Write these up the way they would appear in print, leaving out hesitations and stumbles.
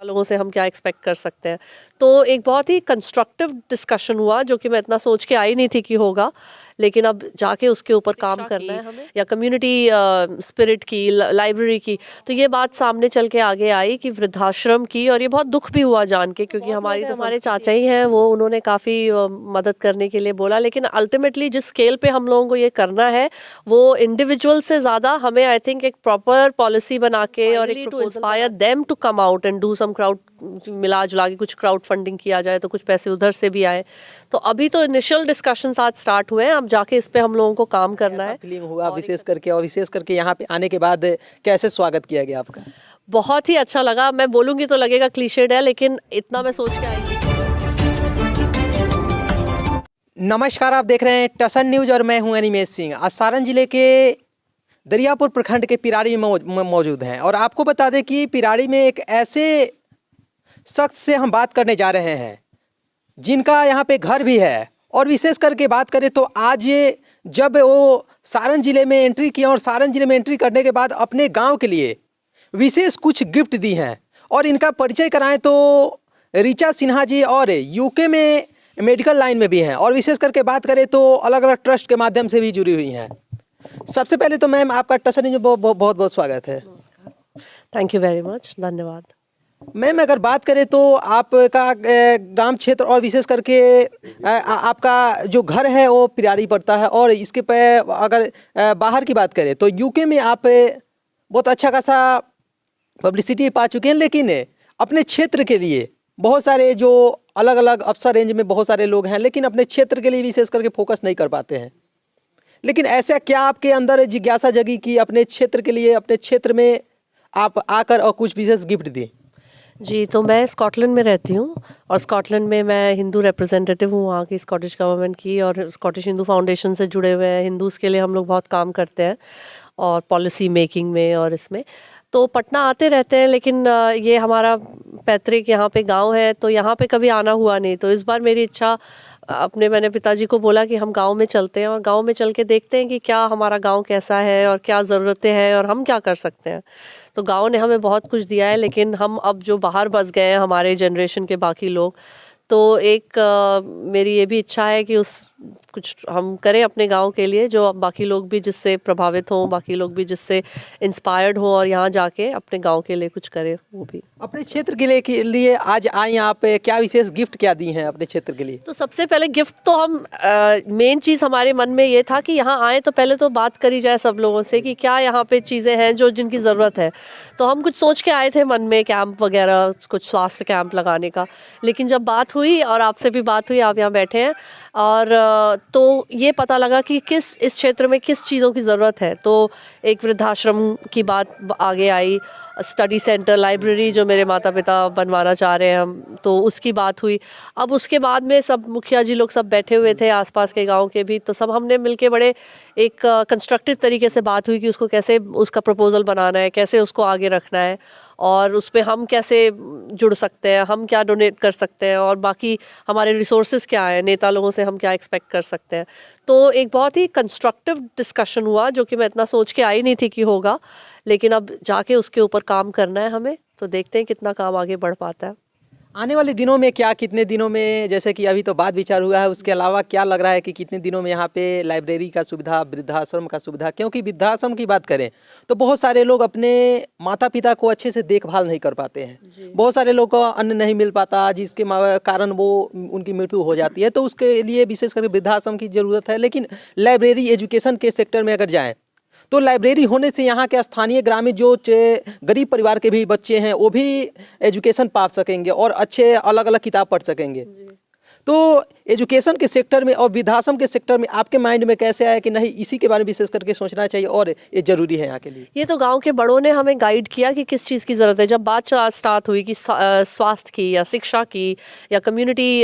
लोगों से हम क्या एक्सपेक्ट कर सकते हैं। तो एक बहुत ही कंस्ट्रक्टिव डिस्कशन हुआ जो कि मैं इतना सोच के आई नहीं थी कि होगा, लेकिन अब जाके उसके ऊपर काम करना है हमें, या कम्युनिटी स्पिरिट की, लाइब्रेरी की। तो ये बात सामने चल के आगे आई कि वृद्धाश्रम की, और ये बहुत दुख भी हुआ जान के, क्योंकि हमारे चाचा ही हैं वो, उन्होंने काफ़ी मदद करने के लिए बोला। लेकिन अल्टीमेटली जिस स्केल पे हम लोगों को ये करना है वो इंडिविजुअल से ज़्यादा हमें आई थिंक एक प्रॉपर पॉलिसी बना के और एक to inspire them to come out and do some crowd, मिला जुला के कुछ क्राउड फंडिंग किया जाए तो कुछ पैसे उधर से भी आए। तो अभी तो इनिशियल डिस्कशंस आज स्टार्ट हुए हैं, अब जाके इस पे हम लोगों को काम करना है। फीलिंग हुआ विशेष करके यहाँ पे आने के बाद कैसे स्वागत किया गया आपका? बहुत ही अच्छा लगा। मैं बोलूँगी तो लगेगा क्लीशेड है, लेकिन इतना मैं सोच के आई थी। नमस्कार, आप देख रहे हैं टसन न्यूज़ और मैं हूं अनिमेश सिंह। आज सारण जिले के दरियापुर प्रखंड के पिराड़ी में मौजूद हैं और आपको बता दें कि पिराड़ी में एक ऐसे शख्स से हम बात करने जा रहे हैं जिनका यहाँ पे घर भी है। और विशेष करके बात करें तो आज ये जब वो सारण जिले में एंट्री किया और सारण जिले में एंट्री करने के बाद अपने गांव के लिए विशेष कुछ गिफ्ट दी हैं। और इनका परिचय कराएं तो ऋचा सिन्हा जी और यूके में मेडिकल लाइन में भी हैं और विशेष करके बात करें तो अलग अलग ट्रस्ट के माध्यम से भी जुड़ी हुई हैं। सबसे पहले तो मैम आपका टसन न्यूज़ में बहुत बहुत स्वागत है। थैंक यू वेरी मच, धन्यवाद। मैम अगर बात करें तो आपका ग्राम क्षेत्र और विशेष करके आपका जो घर है वो पिराड़ी पड़ता है, और इसके पे अगर बाहर की बात करें तो यूके में आप बहुत अच्छा खासा पब्लिसिटी पा चुके हैं, लेकिन अपने क्षेत्र के लिए बहुत सारे जो अलग अलग अफसर रेंज में बहुत सारे लोग हैं, लेकिन अपने क्षेत्र के लिए विशेष करके फोकस नहीं कर पाते हैं। लेकिन ऐसा क्या आपके अंदर जिज्ञासा जगी कि अपने क्षेत्र के लिए, अपने क्षेत्र में आप आकर और कुछ विशेष गिफ्ट दें? जी, तो मैं स्कॉटलैंड में रहती हूँ और स्कॉटलैंड में मैं हिंदू रिप्रेजेंटेटिव हूँ वहाँ की स्कॉटिश गवर्नमेंट की, और स्कॉटिश हिंदू फाउंडेशन से जुड़े हुए हैं। हिंदूज़ के लिए हम लोग बहुत काम करते हैं और पॉलिसी मेकिंग में और इसमें। तो पटना आते रहते हैं, लेकिन ये हमारा पैतृक यहाँ पे गांव है, तो यहाँ पे कभी आना हुआ नहीं। तो इस बार मेरी इच्छा, मैंने पिताजी को बोला कि हम गांव में चलते हैं और गांव में चल के देखते हैं कि क्या हमारा गांव कैसा है और क्या ज़रूरतें हैं और हम क्या कर सकते हैं। तो गांव ने हमें बहुत कुछ दिया है, लेकिन हम अब जो बाहर बस गए हैं हमारे जनरेशन के बाकी लोग, तो एक मेरी ये भी इच्छा है कि उस कुछ हम करें अपने गांव के लिए, जो बाकी लोग भी जिससे प्रभावित हों, बाकी लोग भी जिससे इंस्पायर्ड हों और यहाँ जाके अपने गांव के लिए कुछ करें वो भी। अपने क्षेत्र के लिए आज आए आप, क्या विशेष गिफ्ट क्या दी हैं अपने क्षेत्र के लिए? तो सबसे पहले गिफ्ट तो हम मेन चीज़ हमारे मन में ये था कि यहाँ आए तो पहले तो बात करी जाए सब लोगों से कि क्या यहाँ पे चीज़ें हैं जो जिनकी ज़रूरत है। तो हम कुछ सोच के आए थे मन में, कैंप वगैरह, कुछ स्वास्थ्य कैंप लगाने का। लेकिन जब बात हुई और आपसे भी बात हुई, आप यहाँ बैठे हैं, और तो ये पता लगा कि इस क्षेत्र में किस चीज़ों की ज़रूरत है। तो एक वृद्धाश्रम की बात आगे आई, स्टडी सेंटर, लाइब्रेरी जो मेरे माता पिता बनवाना चाह रहे हैं हम, तो उसकी बात हुई। अब उसके बाद में सब मुखिया जी लोग सब बैठे हुए थे, आसपास के गांव के भी, तो सब हमने मिलके बड़े एक कंस्ट्रक्टिव तरीके से बात हुई कि उसको कैसे, उसका प्रपोजल बनाना है, कैसे उसको आगे रखना है और उस पर हम कैसे जुड़ सकते हैं, हम क्या डोनेट कर सकते हैं और बाकी हमारे रिसोर्सेज क्या हैं, नेता लोगों से हम क्या एक्सपेक्ट कर सकते हैं। तो एक बहुत ही कंस्ट्रक्टिव डिस्कशन हुआ जो कि मैं इतना सोच के आई नहीं थी कि होगा, लेकिन अब जाके उसके ऊपर काम करना है हमें। तो देखते हैं कितना काम आगे बढ़ पाता है। आने वाले दिनों में क्या, कितने दिनों में, जैसे कि अभी तो बात विचार हुआ है, उसके अलावा क्या लग रहा है कि कितने दिनों में यहाँ पे लाइब्रेरी का सुविधा, वृद्धाश्रम का सुविधा? क्योंकि वृद्धाश्रम की बात करें तो बहुत सारे लोग अपने माता पिता को अच्छे से देखभाल नहीं कर पाते हैं। बहुत सारे लोग को अन्न नहीं मिल पाता, जिसके कारण वो उनकी मृत्यु हो जाती है। तो उसके लिए विशेष करके वृद्धाश्रम की ज़रूरत है। लेकिन लाइब्रेरी, एजुकेशन के सेक्टर में अगर जाएँ तो लाइब्रेरी होने से यहाँ के स्थानीय ग्रामीण जो गरीब परिवार के भी बच्चे हैं वो भी एजुकेशन पा सकेंगे और अच्छे अलग अलग किताब पढ़ सकेंगे। तो एजुकेशन के सेक्टर में और वृद्धाश्रम के सेक्टर में आपके माइंड में कैसे आया कि नहीं, इसी के बारे में विशेष करके सोचना चाहिए और ये ज़रूरी है यहाँ के लिए? ये तो गांव के बड़ों ने हमें गाइड किया कि किस चीज़ की ज़रूरत है। जब बात स्टार्ट हुई कि स्वास्थ्य की या शिक्षा की या कम्युनिटी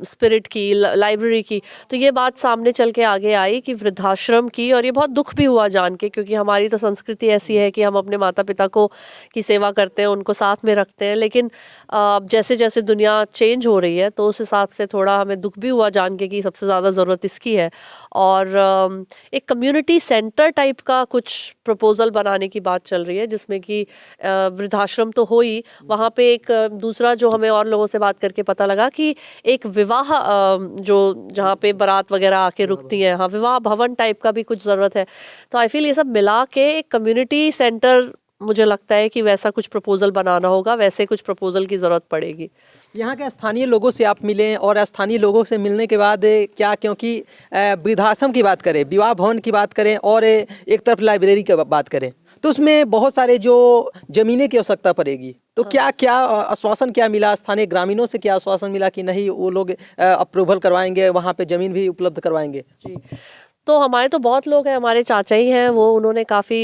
स्पिरिट की, लाइब्रेरी की, तो ये बात सामने चल के आगे आई कि वृद्धाश्रम की। और ये बहुत दुख भी हुआ जान के, क्योंकि हमारी तो संस्कृति ऐसी है कि हम अपने माता पिता को की सेवा करते हैं, उनको साथ में रखते हैं। लेकिन जैसे जैसे दुनिया चेंज हो रही है तो उस हिसाब से थोड़ा थोड़ा हमें दुख भी हुआ जान के कि सबसे ज़्यादा ज़रूरत इसकी है। और एक कम्युनिटी सेंटर टाइप का कुछ प्रपोज़ल बनाने की बात चल रही है, जिसमें कि वृद्धाश्रम तो हो ही, वहाँ पे एक दूसरा जो हमें और लोगों से बात करके पता लगा कि एक विवाह जो जहाँ पे बारात वगैरह आके रुकती हैं, हाँ, विवाह भवन टाइप का भी कुछ ज़रूरत है। तो आई फील ये सब मिला के एक कम्युनिटी सेंटर, मुझे लगता है कि वैसा कुछ प्रपोजल बनाना होगा, वैसे कुछ प्रपोजल की ज़रूरत पड़ेगी। यहाँ के स्थानीय लोगों से आप मिलें, और स्थानीय लोगों से मिलने के बाद क्या, क्योंकि वृद्धाश्रम की बात करें, विवाह भवन की बात करें, और एक तरफ लाइब्रेरी की बात करें, तो उसमें बहुत सारे जो ज़मीनें की आवश्यकता पड़ेगी। तो क्या क्या आश्वासन क्या मिला स्थानीय ग्रामीणों से? क्या आश्वासन मिला कि नहीं, वो लोग अप्रूवल करवाएंगे, वहाँ पे ज़मीन भी उपलब्ध करवाएंगे? जी, तो हमारे तो बहुत लोग हैं, हमारे चाचा ही हैं वो, उन्होंने काफ़ी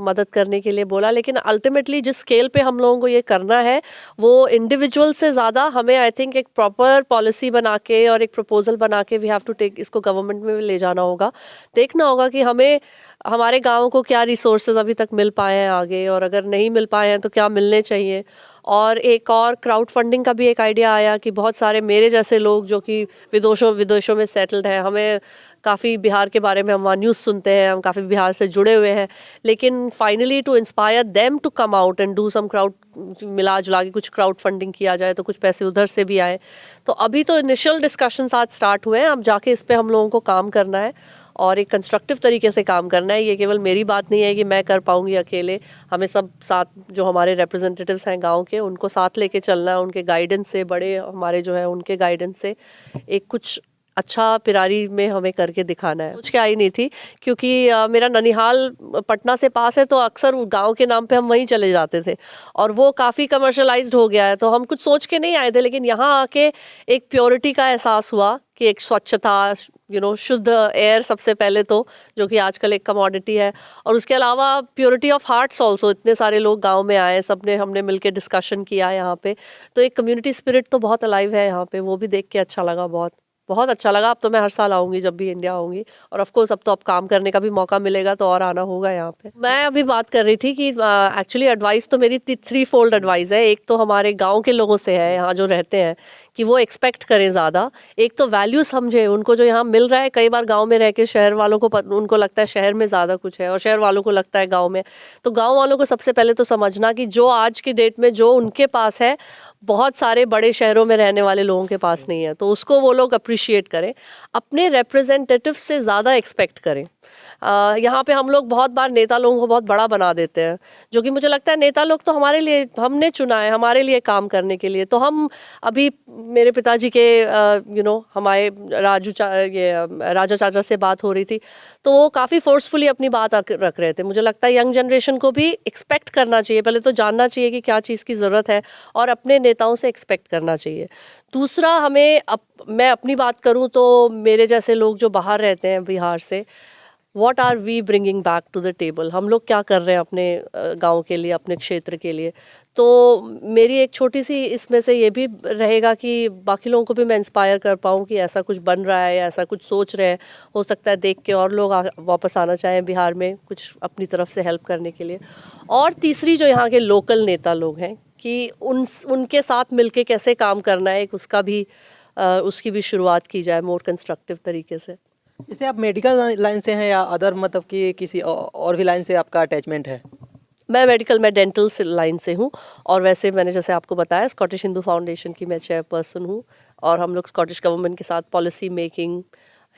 मदद करने के लिए बोला। लेकिन अल्टीमेटली जिस स्केल पे हम लोगों को ये करना है, वो इंडिविजुअल से ज़्यादा हमें आई थिंक एक प्रॉपर पॉलिसी बना के और एक प्रपोजल बना के वी हैव टू टेक, इसको गवर्नमेंट में भी ले जाना होगा। देखना होगा कि हमें हमारे गाँव को क्या रिसोर्सेज अभी तक मिल पाए हैं आगे, और अगर नहीं मिल पाए हैं तो क्या मिलने चाहिए। और एक और क्राउड फंडिंग का भी एक आइडिया आया कि बहुत सारे मेरे जैसे लोग जो कि विदेशों में सेटल्ड हैं, हमें काफ़ी बिहार के बारे में हम वहाँ न्यूज़ सुनते हैं, हम काफ़ी बिहार से जुड़े हुए हैं, लेकिन finally to inspire them to come out and do some crowd, मिला जुला के कुछ क्राउड फंडिंग किया जाए तो कुछ पैसे उधर से भी आए। तो अभी तो इनिशियल डिस्कशंस आज स्टार्ट हुए हैं, अब जाके इस पर हम लोगों को काम करना है और एक कंस्ट्रक्टिव तरीके से काम करना है। ये केवल मेरी बात नहीं है कि मैं कर पाऊंगी अकेले, हमें सब साथ, जो हमारे रिप्रेजेंटेटिव्स हैं गांव के, उनको साथ लेके चलना है, उनके गाइडेंस से, बड़े हमारे जो है उनके गाइडेंस से एक कुछ अच्छा पिरारी में हमें करके दिखाना है। सोच के आई नहीं थी, क्योंकि मेरा ननिहाल पटना से पास है, तो अक्सर गांव के नाम पे हम वहीं चले जाते थे, और वो काफ़ी कमर्शलाइज्ड हो गया है, तो हम कुछ सोच के नहीं आए थे। लेकिन यहाँ आके एक प्योरिटी का एहसास हुआ कि एक स्वच्छता, शुद्ध एयर सबसे पहले तो, जो कि आजकल एक कमोडिटी है, और उसके अलावा प्योरिटी ऑफ हार्ट्स ऑल्सो। इतने सारे लोग गांव में आए, सबने, हमने मिलके डिस्कशन किया यहाँ पे, तो एक कम्युनिटी स्पिरिट तो बहुत अलाइव है यहाँ पे, वो भी देख के अच्छा लगा, बहुत बहुत अच्छा लगा। अब तो मैं हर साल आऊँगी जब भी इंडिया आऊँगी, और ऑफ कोर्स अब तो अब काम करने का भी मौका मिलेगा तो और आना होगा यहाँ पे। मैं अभी बात कर रही थी कि एक्चुअली एडवाइस तो मेरी 3 फोल्ड एडवाइस है। एक तो हमारे गांव के लोगों से है, यहाँ जो रहते हैं, कि वो एक्सपेक्ट करें ज़्यादा। एक तो वैल्यू समझे उनको जो यहाँ मिल रहा है। कई बार गाँव में रह के शहर वालों को उनको लगता है शहर में ज़्यादा कुछ है, और शहर वालों को लगता है गाँव में। तो गाँव वालों को सबसे पहले तो समझना कि जो आज की डेट में जो उनके पास है, बहुत सारे बड़े शहरों में रहने वाले लोगों के पास नहीं है, तो उसको वो लोग अप्रिशिएट करें। अपने रिप्रेजेंटेटिव से ज़्यादा एक्सपेक्ट करें। यहाँ पे हम लोग बहुत बार नेता लोगों को बहुत बड़ा बना देते हैं, जो कि मुझे लगता है नेता लोग तो हमारे लिए, हमने चुना है हमारे लिए काम करने के लिए। तो हम अभी, मेरे पिताजी के हमारे राजा चाचा से बात हो रही थी, तो वो काफ़ी फोर्सफुली अपनी बात रख रहे थे। मुझे लगता है यंग जनरेशन को भी एक्सपेक्ट करना चाहिए, पहले तो जानना चाहिए कि क्या चीज़ की ज़रूरत है, और अपने नेताओं से एक्सपेक्ट करना चाहिए। दूसरा, हमें मैं अपनी बात करूँ तो मेरे जैसे लोग जो बाहर रहते हैं बिहार से, what are we bringing back to the table, हम लोग क्या कर रहे हैं अपने गांव के लिए, अपने क्षेत्र के लिए। तो मेरी एक छोटी सी इसमें से ये भी रहेगा कि बाकी लोगों को भी मैं इंस्पायर कर पाऊँ कि ऐसा कुछ बन रहा है या ऐसा कुछ सोच रहे हैं, हो सकता है देख के और लोग वापस आना चाहें बिहार में कुछ अपनी तरफ से हेल्प करने के लिए। और तीसरी, जो यहाँ के लोकल नेता लोग हैं, कि उनके साथ मिलके कैसे काम करना है, उसकी भी शुरुआत की जाए मोर कंस्ट्रक्टिव तरीके से। जैसे आप मेडिकल लाइन से हैं या अदर, मतलब कि किसी और भी लाइन से आपका अटैचमेंट है? मैं डेंटल लाइन से हूँ, और वैसे मैंने जैसे आपको बताया स्कॉटिश हिंदू फाउंडेशन की मैं चेयरपर्सन हूँ, और हम लोग स्कॉटिश गवर्नमेंट के साथ पॉलिसी मेकिंग,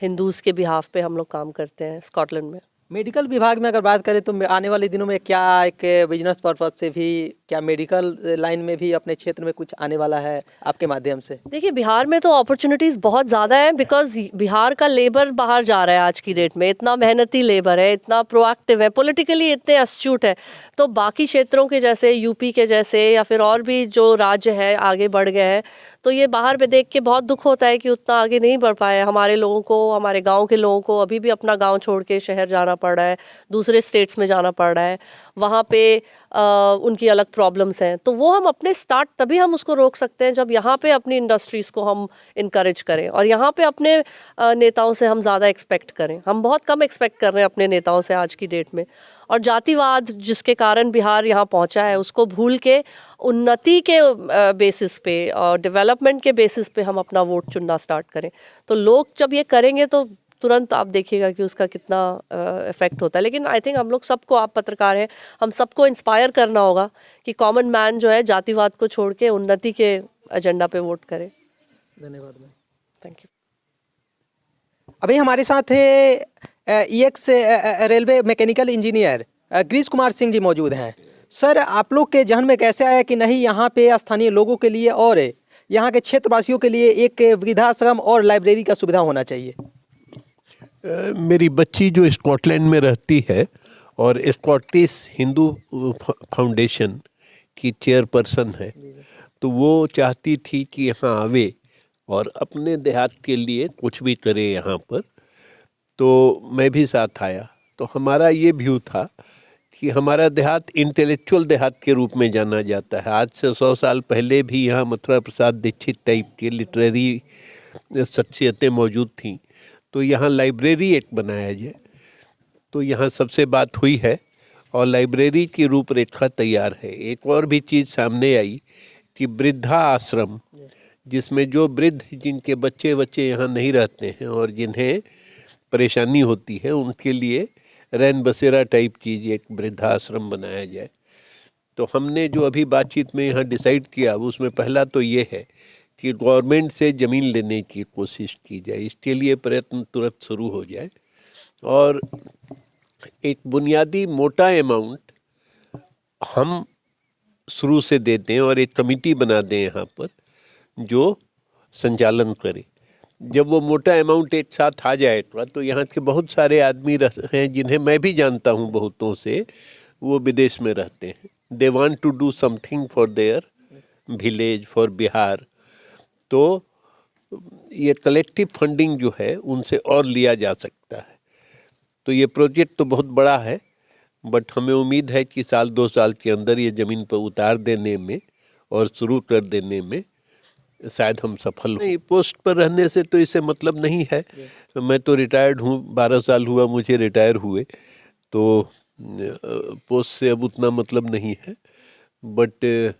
हिंदूज़ के बिहाफ पे हम लोग काम करते हैं स्कॉटलैंड में। मेडिकल विभाग में अगर बात करें तो आने वाले दिनों में क्या एक बिजनेस पर्पज से भी, क्या मेडिकल लाइन में भी अपने क्षेत्र में कुछ आने वाला है आपके माध्यम से? देखिए, बिहार में तो अपॉर्चुनिटीज़ बहुत ज़्यादा है, बिकॉज बिहार का लेबर बाहर जा रहा है आज की डेट में, इतना मेहनती लेबर है, इतना प्रोएक्टिव है, पॉलिटिकली इतने अस्ट्यूट है। तो बाकी क्षेत्रों के जैसे, यूपी के जैसे, या फिर और भी जो राज्य हैं आगे बढ़ गए हैं, तो ये बाहर पे देख के बहुत दुख होता है कि उतना आगे नहीं बढ़ पाए हमारे लोगों को, हमारे गाँव के लोगों को अभी भी अपना गाँव छोड़ के शहर जाना पड़ रहा है, दूसरे स्टेट्स में जाना पड़ रहा है, वहाँ पे उनकी अलग प्रॉब्लम्स हैं, तो वो हम अपने स्टार्ट तभी हम उसको रोक सकते हैं जब यहाँ पे अपनी इंडस्ट्रीज़ को हम इनकरेज करें और यहाँ पे अपने नेताओं से हम ज़्यादा एक्सपेक्ट करें। हम बहुत कम एक्सपेक्ट कर रहे हैं अपने नेताओं से आज की डेट में, और जातिवाद जिसके कारण बिहार यहाँ पहुँचा है उसको भूल के उन्नति के बेसिस पे और डेवलपमेंट के बेसिस पे हम अपना वोट चुनना स्टार्ट करें। तो लोग जब ये करेंगे तो तुरंत आप देखिएगा कि उसका कितना इफेक्ट होता है। लेकिन आई थिंक हम लोग सबको, आप पत्रकार हैं, हम सबको इंस्पायर करना होगा कि कॉमन मैन जो है जातिवाद को छोड़ के उन्नति के एजेंडा पे वोट करे। धन्यवाद मैम। Thank you. अभी हमारे साथ है ex railway mechanical engineer Girish Kumar Singh ji मौजूद हैं। सर, आप लोग के जहन में कैसे आया कि नहीं यहाँ पे स्थानीय लोगों के लिए और यहाँ के क्षेत्रवासियों के लिए एक वृद्धाश्रम और लाइब्रेरी का सुविधा होना चाहिए? मेरी बच्ची जो स्कॉटलैंड में रहती है और स्कॉटिश हिंदू फाउंडेशन की चेयरपर्सन है, तो वो चाहती थी कि यहाँ आवे और अपने देहात के लिए कुछ भी करे यहाँ पर, तो मैं भी साथ आया। तो हमारा ये व्यू था कि हमारा देहात इंटेलेक्चुअल देहात के रूप में जाना जाता है। आज से 100 साल पहले भी यहाँ मथुरा प्रसाद दीक्षित टाइप के लिटरेरी शख्सियतें मौजूद थीं, तो यहाँ लाइब्रेरी एक बनाया जाए। तो यहाँ सबसे बात हुई है और लाइब्रेरी की रूपरेखा तैयार है। एक और भी चीज़ सामने आई कि वृद्धा आश्रम, जिसमें जो वृद्ध जिनके बच्चे यहाँ नहीं रहते हैं और जिन्हें परेशानी होती है, उनके लिए रैन बसेरा टाइप चीज़ एक वृद्धाश्रम बनाया जाए। तो हमने जो अभी बातचीत में यहाँ डिसाइड किया, उसमें पहला तो ये है कि गवर्नमेंट से ज़मीन लेने की कोशिश की जाए, इसके लिए प्रयत्न तुरंत शुरू हो जाए और एक बुनियादी मोटा अमाउंट हम शुरू से दे दें और एक कमिटी बना दें यहाँ पर जो संचालन करे। जब वो मोटा अमाउंट एक साथ आ जाए तो यहाँ के बहुत सारे आदमी हैं जिन्हें मैं भी जानता हूँ, बहुतों से, वो विदेश में रहते हैं। They want to do something for their village, for Bihar. तो ये कलेक्टिव फंडिंग जो है उनसे और लिया जा सकता है। तो ये प्रोजेक्ट तो बहुत बड़ा है, बट हमें उम्मीद है कि 1-2 साल के अंदर ये ज़मीन पर उतार देने में और शुरू कर देने में शायद हम सफल हों। पोस्ट पर रहने से तो इसे मतलब नहीं है। मैं तो रिटायर्ड हूँ, 12 साल हुआ मुझे रिटायर हुए, तो पोस्ट से अब उतना मतलब नहीं है। बट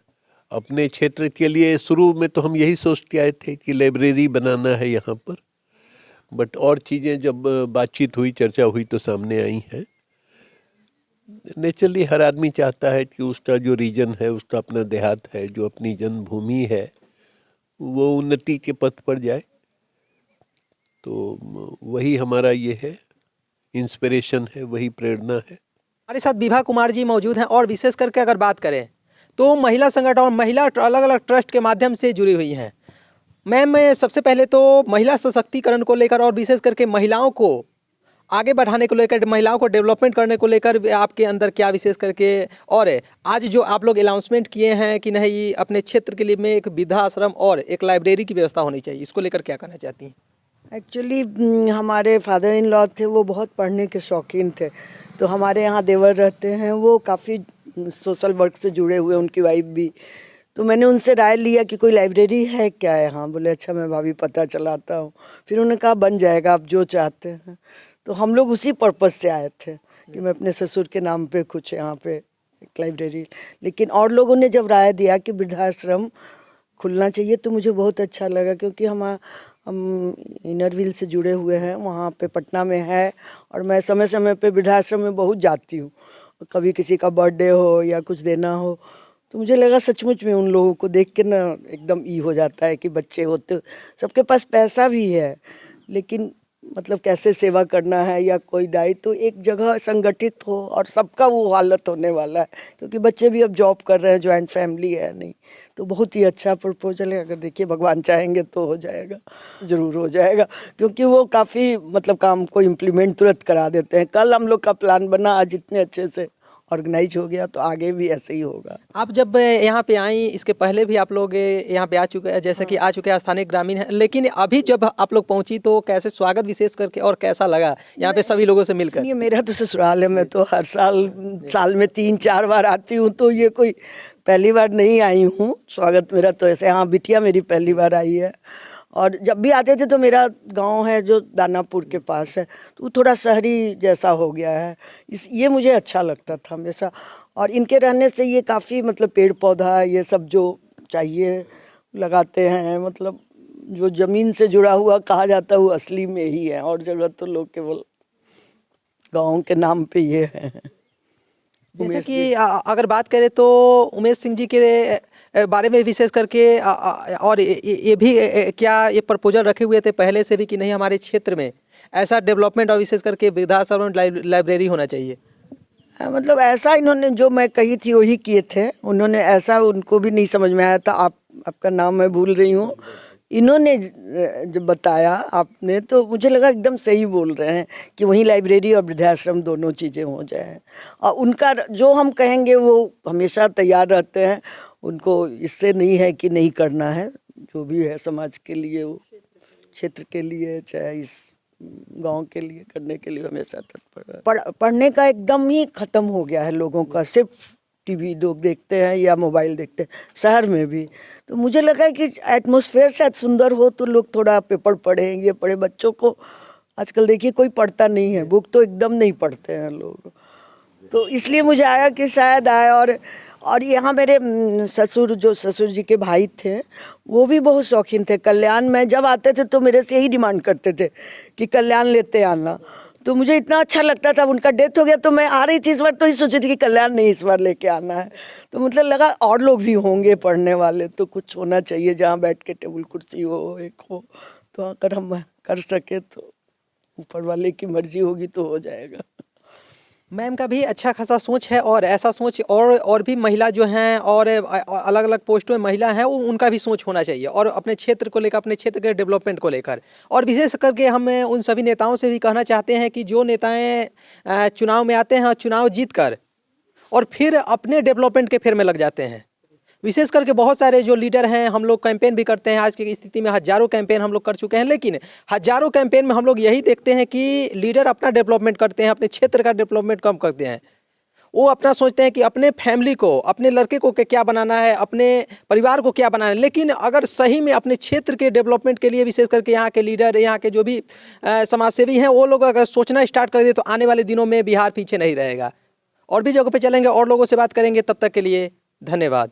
अपने क्षेत्र के लिए शुरू में तो हम यही सोच के आए थे कि लाइब्रेरी बनाना है यहाँ पर, बट और चीज़ें जब बातचीत हुई, चर्चा हुई, तो सामने आई हैं। नेचुरली हर आदमी चाहता है कि उसका जो रीजन है, उसका अपना देहात है, जो अपनी जन्मभूमि है, वो उन्नति के पथ पर जाए। तो वही हमारा ये है, इंस्पिरेशन है, वही प्रेरणा है। हमारे साथ विभा कुमार जी मौजूद हैं और विशेष करके अगर बात करें तो महिला संगठन और महिला अलग अलग ट्रस्ट के माध्यम से जुड़ी हुई हैं। मैम, सबसे पहले तो महिला सशक्तिकरण को लेकर और विशेष करके महिलाओं को आगे बढ़ाने को लेकर, महिलाओं को डेवलपमेंट करने को लेकर आपके अंदर क्या विशेष करके, और आज जो आप लोग अनाउंसमेंट किए हैं कि नहीं अपने क्षेत्र के लिए में एक वृद्धाश्रम और एक लाइब्रेरी की व्यवस्था होनी चाहिए, इसको लेकर क्या कहना चाहती हैं? एक्चुअली हमारे फादर इन लॉ थे, वो बहुत पढ़ने के शौकीन थे। तो हमारे यहाँ देवर रहते हैं, वो काफ़ी सोशल वर्क से जुड़े हुए, उनकी वाइफ भी। तो मैंने उनसे राय लिया कि कोई लाइब्रेरी है क्या यहाँ? बोले अच्छा मैं भाभी पता चलाता हूँ। फिर उन्होंने कहा बन जाएगा, आप जो चाहते हैं। तो हम लोग उसी पर्पज़ से आए थे कि मैं अपने ससुर के नाम पे कुछ यहाँ पे एक लाइब्रेरी। लेकिन और लोगों ने जब राय दिया कि वृद्धाश्रम खुलना चाहिए तो मुझे बहुत अच्छा लगा, क्योंकि हम इनर व्हील से जुड़े हुए हैं, वहाँ पे पटना में है। और मैं समय समय पे वृद्धाश्रम में बहुत जाती हूँ, कभी किसी का बर्थडे हो या कुछ देना हो, तो मुझे लगा सचमुच में उन लोगों को देख के ना एकदम ई हो जाता है कि बच्चे होते, सबके पास पैसा भी है, लेकिन मतलब कैसे सेवा करना है या कोई दाई, तो एक जगह संगठित हो और सबका वो हालत होने वाला है, क्योंकि बच्चे भी अब जॉब कर रहे हैं, जॉइंट फैमिली है नहीं। तो बहुत ही अच्छा प्रपोजल है, अगर देखिए भगवान चाहेंगे तो हो जाएगा, ज़रूर हो जाएगा, क्योंकि वो काफ़ी मतलब काम को इम्प्लीमेंट तुरंत करा देते हैं। कल हम लोग का प्लान बना, आज इतने अच्छे से ऑर्गेनाइज हो गया तो आगे भी ऐसे ही होगा। आप जब यहाँ पे आई, इसके पहले भी आप लोग यहाँ पे आ चुके हैं, जैसे कि आ चुके हैं, स्थानीय ग्रामीण हैं, लेकिन अभी जब आप लोग पहुंची तो कैसे स्वागत विशेष करके और कैसा लगा यहाँ पे सभी लोगों से मिलकर? ये मेरा तो ससुराल है, मैं तो हर साल में 3-4 बार आती हूँ, तो ये कोई पहली बार नहीं आई हूँ। स्वागत मेरा तो ऐसे, हाँ बिटिया मेरी पहली बार आई है। और जब भी आते थे तो मेरा गांव है जो दानापुर के पास है, तो वो थोड़ा शहरी जैसा हो गया है, ये मुझे अच्छा लगता था हमेशा। और इनके रहने से ये काफ़ी मतलब पेड़ पौधा ये सब जो चाहिए लगाते हैं, मतलब जो ज़मीन से जुड़ा हुआ कहा जाता है वो असली में ही है, और ज़रूरत तो लोग केवल गाँव के नाम पे ये है। जैसे कि अगर बात करें तो उमेश सिंह जी के बारे में विशेष करके और ये भी क्या ये प्रपोजल रखे हुए थे पहले से भी कि नहीं हमारे क्षेत्र में ऐसा डेवलपमेंट और विशेष करके वृद्धाश्रम लाइब्रेरी होना चाहिए? मतलब ऐसा इन्होंने जो मैं कही थी वही किए थे उन्होंने, ऐसा उनको भी नहीं समझ में आया था। आपका नाम मैं भूल रही हूँ, इन्होंने जब बताया आपने तो मुझे लगा एकदम सही बोल रहे हैं कि वहीं लाइब्रेरी और वृद्धाश्रम दोनों चीज़ें हो जाए। और उनका जो हम कहेंगे वो हमेशा तैयार रहते हैं, उनको इससे नहीं है कि नहीं करना है, जो भी है समाज के लिए, वो क्षेत्र के लिए, चाहे इस गांव के लिए करने के लिए हमेशा तत्पर। पढ़ने का एकदम ही ख़त्म हो गया है लोगों का, सिर्फ टीवी लोग देखते हैं या मोबाइल देखते हैं, शहर में भी। तो मुझे लगा कि एटमॉस्फेयर शायद सुंदर हो तो लोग थोड़ा पेपर पढ़ें, ये पढ़े। बच्चों को आजकल देखिए कोई पढ़ता नहीं है, बुक तो एकदम नहीं पढ़ते हैं लोग, तो इसलिए मुझे आया कि शायद आए। और यहाँ मेरे ससुर जी के भाई थे, वो भी बहुत शौकीन थे कल्याण में। जब आते थे तो मेरे से यही डिमांड करते थे कि कल्याण लेते आना, तो मुझे इतना अच्छा लगता था। उनका डेथ हो गया तो मैं आ रही थी इस बार, तो ही सोची थी कि कल्याण नहीं इस बार लेके आना है। तो मतलब लगा और लोग भी होंगे पढ़ने वाले, तो कुछ होना चाहिए जहाँ बैठ के टेबल कुर्सी हो, एक हो, तो अगर हम कर सके तो ऊपर वाले की मर्जी होगी तो हो जाएगा। मैम का भी अच्छा खासा सोच है, और ऐसा सोच और भी महिला जो हैं और अलग अलग पोस्टों में महिला हैं उनका भी सोच होना चाहिए, और अपने क्षेत्र को लेकर, अपने क्षेत्र के डेवलपमेंट को लेकर। और विशेष करके हम उन सभी नेताओं से भी कहना चाहते हैं कि जो नेताएं चुनाव में आते हैं और चुनाव जीत कर और फिर अपने डेवलपमेंट के फेर में लग जाते हैं। विशेष करके बहुत सारे जो लीडर हैं, हम लोग कैंपेन भी करते हैं, आज की स्थिति में हज़ारों कैंपेन हम लोग कर चुके हैं, लेकिन हज़ारों कैंपेन में हम लोग यही देखते हैं कि लीडर अपना डेवलपमेंट करते हैं, अपने क्षेत्र का डेवलपमेंट कम करते हैं। वो अपना सोचते हैं कि अपने फैमिली को, अपने लड़के को क्या बनाना है, अपने परिवार को क्या बनाना है। लेकिन अगर सही में अपने क्षेत्र के डेवलपमेंट के लिए विशेष करके यहाँ के लीडर, यहाँ के जो भी समाजसेवी हैं, वो लोग अगर सोचना स्टार्ट कर दे तो आने वाले दिनों में बिहार पीछे नहीं रहेगा। और भी जगह पे चलेंगे और लोगों से बात करेंगे, तब तक के लिए धन्यवाद।